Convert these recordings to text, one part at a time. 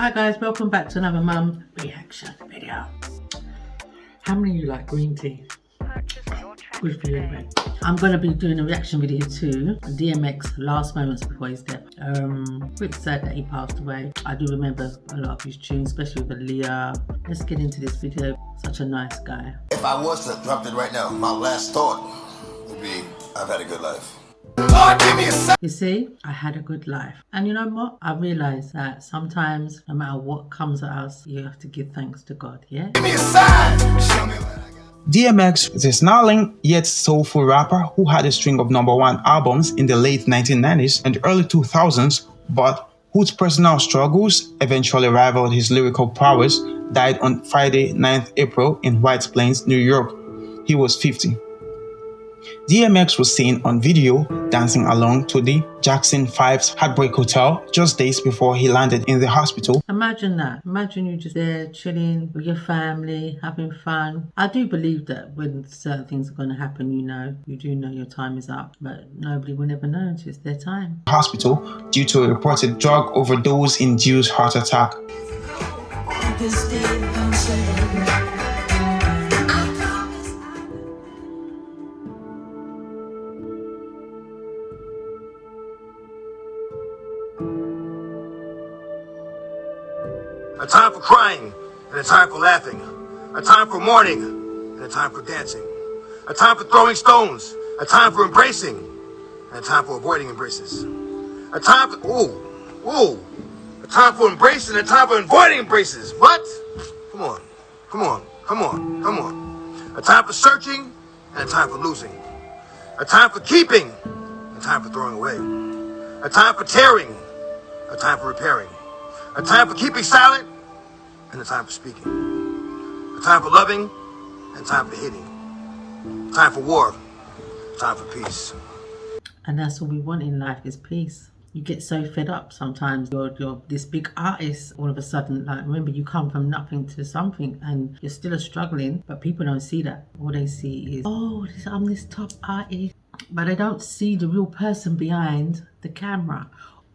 Hi guys, welcome back to another mum reaction video. How many of you like green tea? Good for you anyway. I'm going to be doing a reaction video to DMX last moments before his death. Pretty sad that he passed away. I do remember a lot of his tunes, especially with Aaliyah. Let's get into this video. Such a nice guy. If I was to drop it right now, my last thought would be, I've had a good life. You see, I had a good life. And you know what? I realized that sometimes, no matter what comes at us, you have to give thanks to God, yeah? Give me a sign. Show me what I got. DMX is a snarling yet soulful rapper who had a string of #1 albums in the late 1990s and early 2000s, but whose personal struggles eventually rivaled his lyrical prowess. Died on Friday, 9th April in White Plains, New York. He was 50. DMX was seen on video dancing along to the Jackson 5's Heartbreak Hotel just days before he landed in the hospital. Imagine that. Imagine you just there chilling with your family, having fun. I do believe that when certain things are going to happen, you do know your time is up, but nobody will ever know until it's their time. Hospital due to a reported drug overdose-induced heart attack. A time for crying and a time for laughing. A time for mourning and a time for dancing. A time for throwing stones. A time for embracing and a time for avoiding embraces. A time for a time for embracing and a time for avoiding embraces. What? Come on. A time for searching and a time for losing. A time for keeping and a time for throwing away. A time for tearing, a time for repairing. A time for keeping silent and a time for speaking. A time for loving and a time for hating. A time for war, a time for peace. And that's all we want in life is peace. You get so fed up sometimes. You're this big artist, all of a sudden, like, remember, you come from nothing to something and you're still struggling, but people don't see that. All they see is, oh, I'm this top artist. But they don't see the real person behind the camera.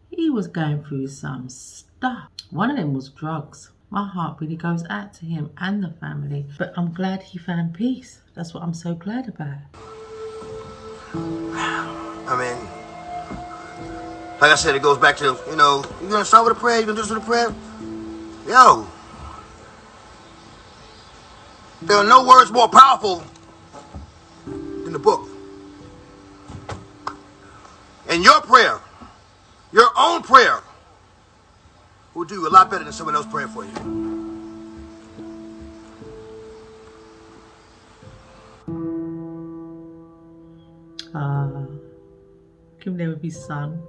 He was going through some stuff. One of them was drugs. My heart really goes out to him and the family. But I'm glad he found peace. That's what I'm so glad about. I mean, like I said, it goes back to, you're gonna start with a prayer, you're gonna do this with a prayer. Yo, there are no words more powerful than the book. And your prayer, your own prayer, will do a lot better than someone else praying for you. Can there with his son?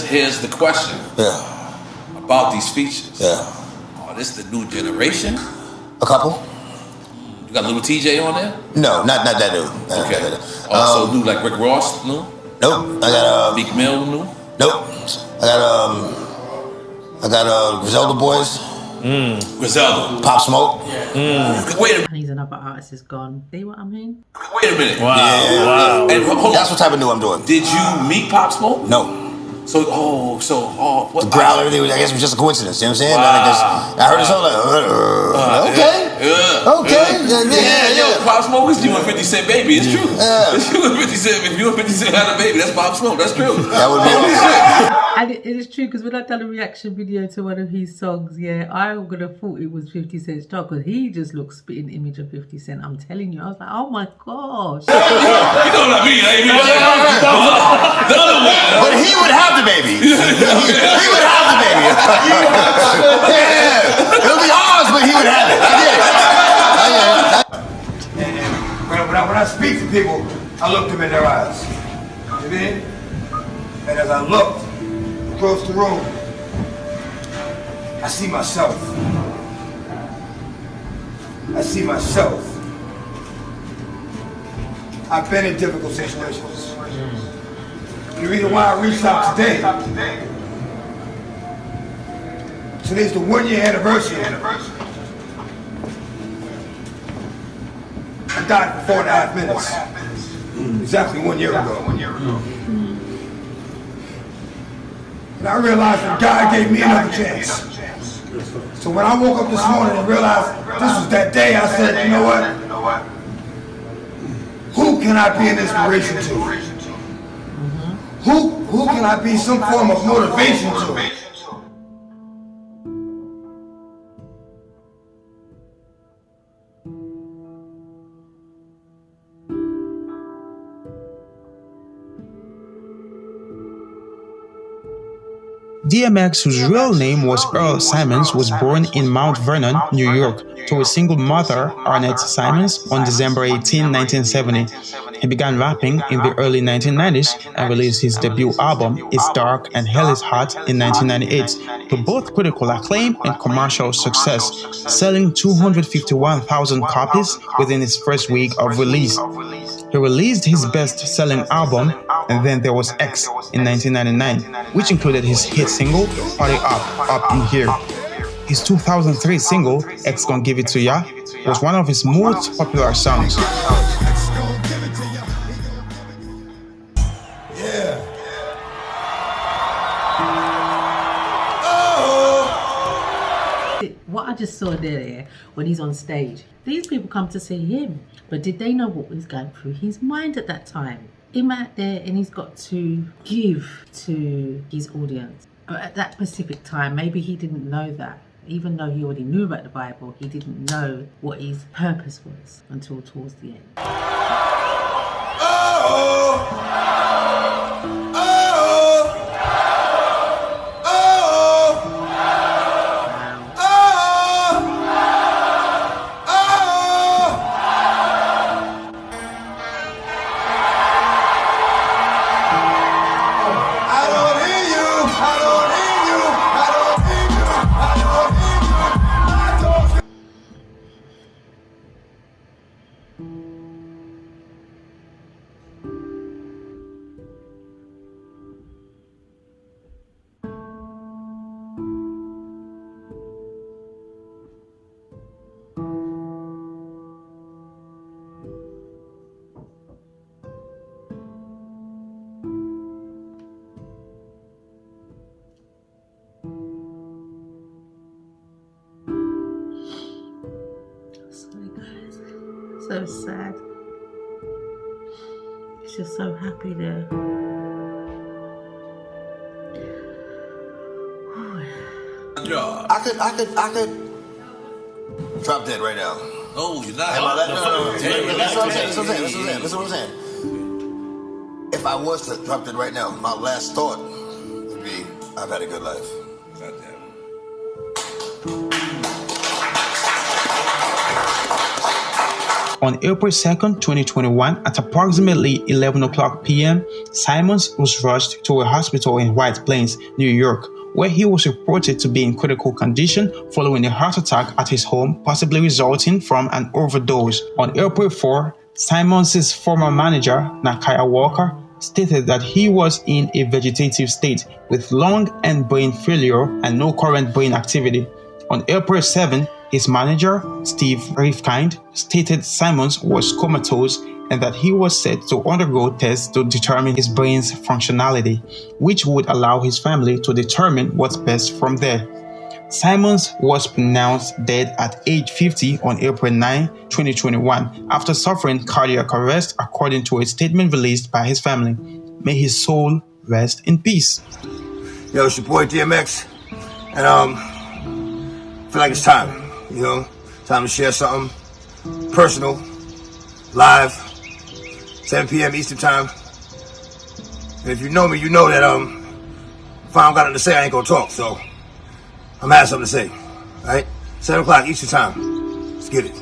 Here's the question. Yeah. About these features. Yeah. Oh, this the new generation? A couple? You got little TJ on there? No, not that new. Okay. Also new like Rick Ross new? Nope. I got Meek Mill new? Nope. I got Griselda Boys. Griselda. Pop Smoke. Wait a And he's another artist is gone. See what I mean? minute. Wow. Yeah. Wow. And hold on. That's what type of new I'm doing. Did you meet Pop Smoke? No. What? The growl, everything, I guess it was just a coincidence. You know what I'm saying? Wow. I heard it so like, okay. Yeah. Pop Smoke is you and 50 Cent baby. It's true. Yeah. It's you and 50 Cent. If you and 50 Cent had a baby, that's Pop Smoke. That's true. That would be And it is true, because when I done a reaction video to one of his songs, yeah, I would have thought it was 50 Cent's dog, because he just looks spitting image of 50 Cent. I'm telling you, I was like, oh my gosh. You know what I mean? The other way. But he would have the baby. He would have the baby. Yeah. It'll be ours, but he would have it. I get it. And when I speak to people, I look them in their eyes. You mean? And as I look across the room, I see myself. I see myself. I've been in difficult situations. The reason why I reached out today, today's the 1-year anniversary. I died for 4.5 minutes. Exactly 1 year ago. And I realized that God gave me another chance. So when I woke up this morning and realized this was that day, I said, you know what? Who can I be an inspiration to? Who can I be some form of motivation to? DMX, whose real name was Earl Simons, was born in Mount Vernon, New York, to a single mother, Arnett Simons, on December 18, 1970. He began rapping in the early 1990s and released his debut album, It's Dark and Hell is Hot, in 1998, to both critical acclaim and commercial success, selling 251,000 copies within its first week of release. He released his best-selling album, And Then There Was X, in 1999, which included his hit single, Party Up in Here. His 2003 single, X Gon' Give It To Ya, was one of his most popular songs. What I just saw there when he's on stage, these people come to see him, but did they know what was going through his mind at that time? Him out there, and he's got to give to his audience. But at that specific time, maybe he didn't know that. Even though he already knew about the Bible, he didn't know what his purpose was until towards the end. So sad. He's just so happy there. I could drop dead right now. Oh, you're not. That's what I'm saying. If I was to drop dead right now, my last thought would be, I've had a good life. Goddamn. On April 2nd, 2021, at approximately 11 p.m., Simons was rushed to a hospital in White Plains, New York, where he was reported to be in critical condition following a heart attack at his home, possibly resulting from an overdose. On April 4, Simons' former manager, Nakaya Walker, stated that he was in a vegetative state with lung and brain failure and no current brain activity. On April 7, his manager, Steve Rifkind, stated Simons was comatose and that he was set to undergo tests to determine his brain's functionality, which would allow his family to determine what's best from there. Simons was pronounced dead at age 50 on April 9, 2021, after suffering cardiac arrest, according to a statement released by his family. May his soul rest in peace. Yo, it's your boy DMX, and I feel like it's time. You know, time to share something personal, live, 7 p.m. Eastern time. And if you know me, you know that if I don't got nothing to say, I ain't gonna talk. So I'm gonna have something to say. All right, 7 o'clock Eastern time. Let's get it.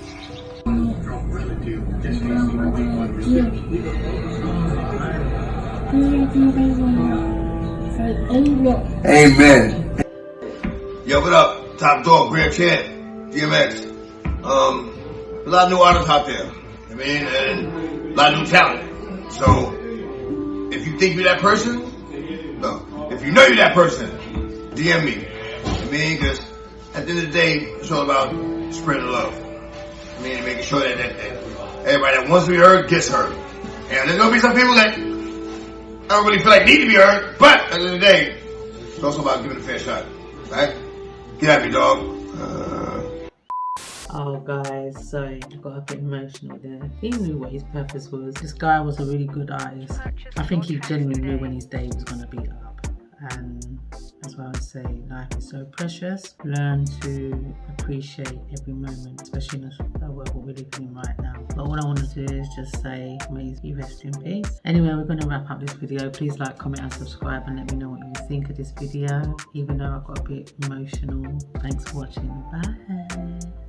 Amen. Yo, what up? Top dog, Grand Champ. DMX. A lot of new artists out there. I mean, and a lot of new talent. So, if you think you're that person, no. If you know you're that person, DM me. I mean, because at the end of the day, it's all about spreading love. I mean, and making sure that everybody that wants to be heard gets heard. And there's gonna be some people that I don't really feel like need to be heard, but at the end of the day, It's also about giving it a fair shot. Right? Get at me, dog. Oh guys, sorry, I got a bit emotional there. He knew what his purpose was. This guy was a really good artist. I think he genuinely knew when his day was going to be up. And that's why I would say life is so precious. Learn to appreciate every moment, especially in the world we're living in right now. But all I want to do is just say, may he rest in peace. Anyway, we're going to wrap up this video. Please like, comment and subscribe and let me know what you think of this video. Even though I got a bit emotional. Thanks for watching. Bye.